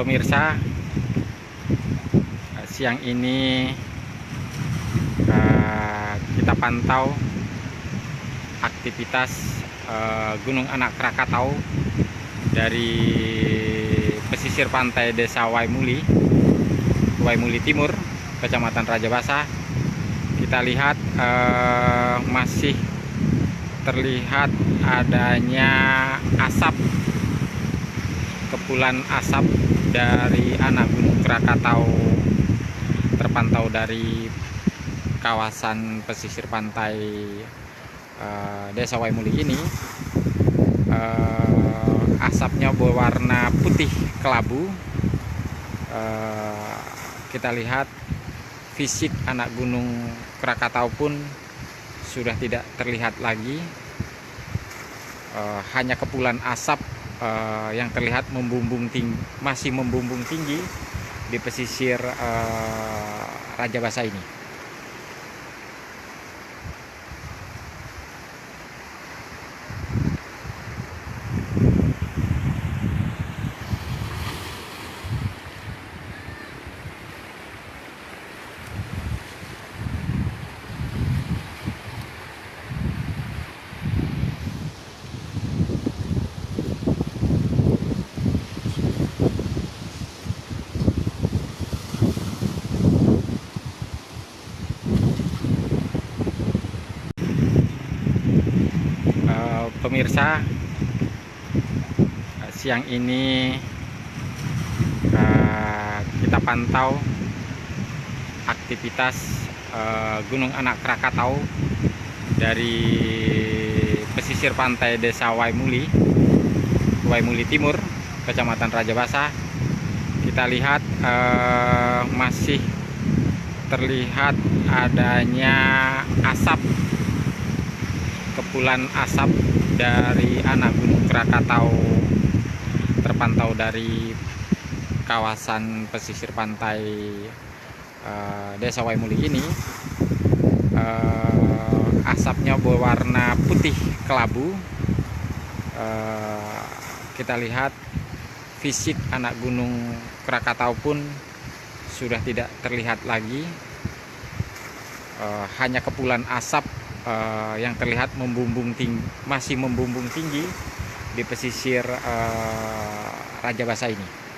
Pemirsa, siang ini kita pantau aktivitas Gunung Anak Krakatau dari pesisir pantai Desa Waimuli Timur, Kecamatan Rajabasa. Kita lihat masih terlihat adanya asap, kepulan asap dari anak Gunung Krakatau terpantau dari kawasan pesisir pantai Desa Waimuli ini. Asapnya berwarna putih kelabu. Kita lihat fisik anak Gunung Krakatau pun sudah tidak terlihat lagi. Hanya kepulan asap yang terlihat masih membumbung tinggi di pesisir Rajabasa ini. Pemirsa, siang ini kita pantau aktivitas Gunung Anak Krakatau dari pesisir pantai Desa Waimuli Timur, Kecamatan Rajabasa. Kita lihat masih terlihat adanya asap, kepulan asap dari anak Gunung Krakatau terpantau dari kawasan pesisir pantai Desa Waimuli ini. Asapnya berwarna putih kelabu. Kita lihat fisik anak Gunung Krakatau pun sudah tidak terlihat lagi. Hanya kepulan asap yang terlihat masih membumbung tinggi di pesisir Rajabasa ini.